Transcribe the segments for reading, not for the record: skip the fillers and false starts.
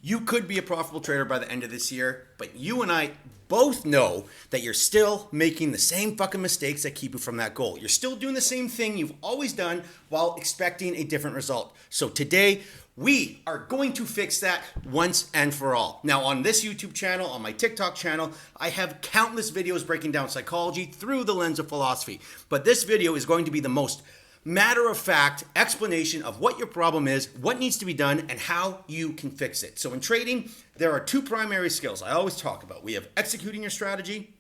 You could be a profitable trader by the end of this year, but you and I both know that you're still making the same fucking mistakes that keep you from that goal. You're still doing the same thing you've always done while expecting a different result. So today, we are going to fix that once and for all. Now, on this YouTube channel, on my TikTok channel, I have countless videos breaking down psychology through the lens of philosophy. But this video is going to be the most matter-of-fact explanation of what your problem is, what needs to be done, and how you can fix it. So in trading, there are two primary skills I always talk about. We have executing your strategy,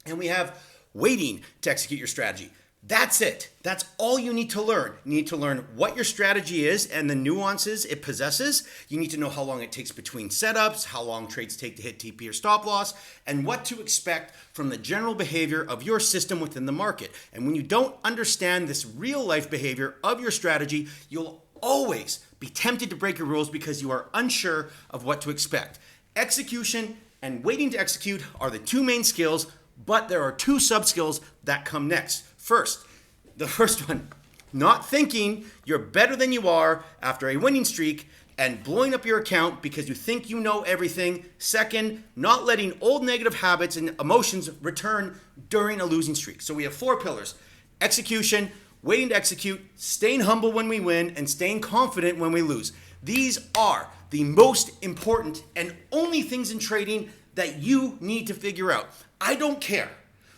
and we have waiting to execute your strategy. That's it. That's all you need to learn. You need to learn what your strategy is and the nuances it possesses. You need to know how long it takes between setups, how long trades take to hit TP or stop loss, and what to expect from the general behavior of your system within the market. And when you don't understand this real life behavior of your strategy, you'll always be tempted to break your rules because you are unsure of what to expect. Execution and waiting to execute are the two main skills, but there are two sub-skills that come next. First, the first one, not thinking you're better than you are after a winning streak and blowing up your account because you think you know everything. Second, not letting old negative habits and emotions return during a losing streak. So we have four pillars: execution, waiting to execute, staying humble when we win, and staying confident when we lose. These are the most important and only things in trading that you need to figure out. I don't care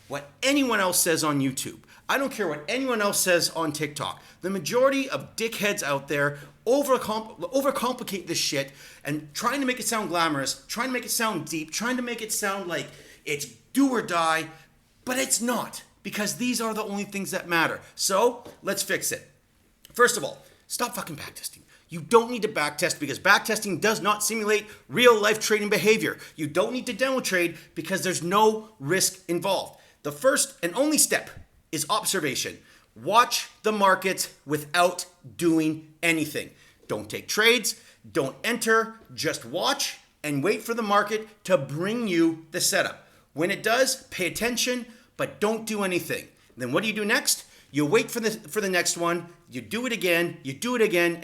what anyone else says on YouTube. I don't care what anyone else says on TikTok. The majority of dickheads out there overcomplicate this shit and trying to make it sound glamorous, trying to make it sound deep, trying to make it sound like it's do or die, but it's not, because these are the only things that matter. So let's fix it. First of all, stop fucking backtesting. You don't need to backtest because backtesting does not simulate real life trading behavior. You don't need to demo trade because there's no risk involved. The first and only step is observation. Watch the market without doing anything. Don't take trades, don't enter, just watch and wait for the market to bring you the setup. When it does, pay attention, but don't do anything. Then what do you do next? You wait for the next one, you do it again, and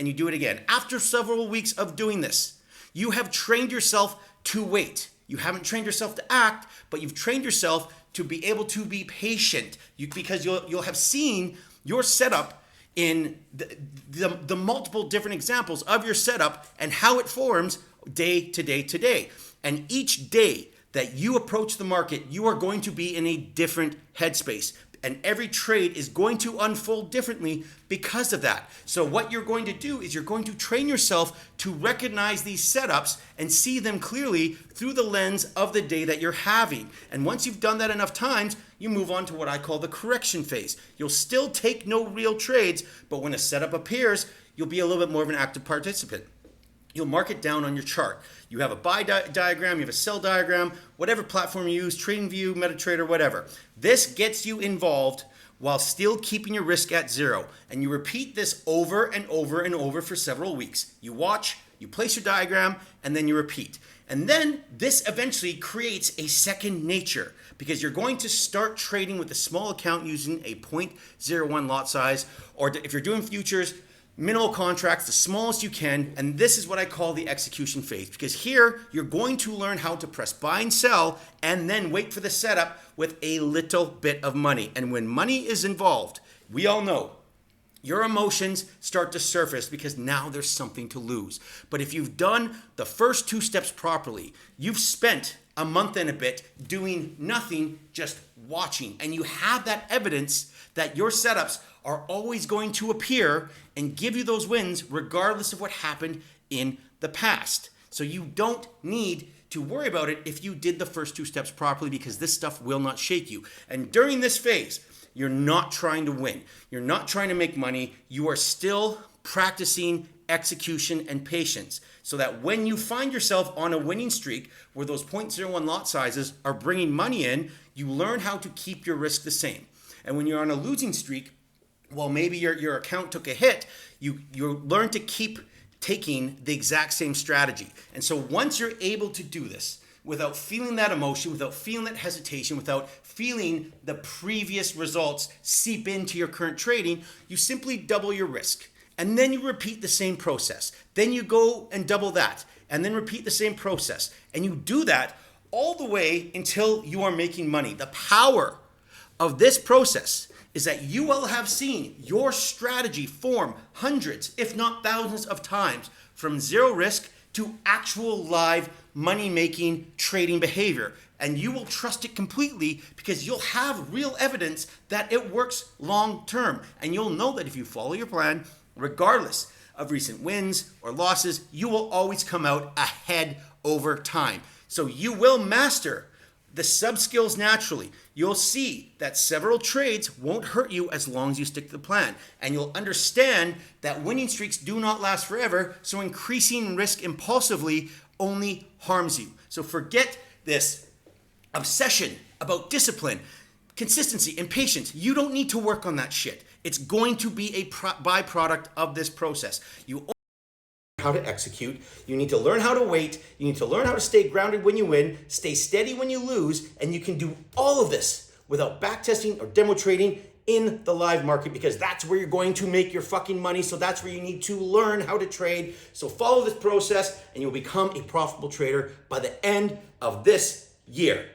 you do it again. After several weeks of doing this, you have trained yourself to wait. You haven't trained yourself to act, but you've trained yourself to be able to be patient, because you'll have seen your setup in the multiple different examples of your setup and how it forms day to day to day. And each day that you approach the market, you are going to be in a different headspace. And every trade is going to unfold differently because of that. So what you're going to do is you're going to train yourself to recognize these setups and see them clearly through the lens of the day that you're having. And once you've done that enough times, you move on to what I call the correction phase. You'll still take no real trades, but when a setup appears, you'll be a little bit more of an active participant. You'll mark it down on your chart. You have a buy diagram, you have a sell diagram, whatever platform you use, TradingView, MetaTrader, whatever. This gets you involved while still keeping your risk at zero. And you repeat this over and over and over for several weeks. You watch, you place your diagram, and then you repeat. And then this eventually creates a second nature, because you're going to start trading with a small account using a 0.01 lot size, or if you're doing futures, minimal contracts, the smallest you can. And this is what I call the execution phase, because here you're going to learn how to press buy and sell and then wait for the setup with a little bit of money. And when money is involved, we all know your emotions start to surface because now there's something to lose. But if you've done the first two steps properly, you've spent a month and a bit doing nothing, just watching, and you have that evidence that your setups are always going to appear and give you those wins regardless of what happened in the past. So you don't need to worry about it if you did the first two steps properly, because this stuff will not shake you. And during this phase, you're not trying to win. You're not trying to make money. You are still practicing execution and patience, so that when you find yourself on a winning streak where those 0.01 lot sizes are bringing money in, you learn how to keep your risk the same. And when you're on a losing streak, well, maybe your account took a hit, you learn to keep taking the exact same strategy. And so once you're able to do this without feeling that emotion, without feeling that hesitation, without feeling the previous results seep into your current trading, you simply double your risk. And then you repeat the same process. Then you go and double that, and then repeat the same process. And you do that all the way until you are making money. The power of this process is that you will have seen your strategy form hundreds, if not thousands of times, from zero risk to actual live money-making trading behavior. And you will trust it completely because you'll have real evidence that it works long-term. And you'll know that if you follow your plan, regardless of recent wins or losses, you will always come out ahead over time. So you will master the sub skills naturally. You'll see that several trades won't hurt you as long as you stick to the plan. And you'll understand that winning streaks do not last forever, so increasing risk impulsively only harms you. So forget this obsession about discipline, consistency, and patience. You don't need to work on that shit. It's going to be a byproduct of this process. You how to execute. You need to learn how to wait. You need to learn how to stay grounded when you win, stay steady when you lose, and you can do all of this without backtesting or demo trading in the live market, because that's where you're going to make your fucking money. So that's where you need to learn how to trade. So follow this process and you'll become a profitable trader by the end of this year.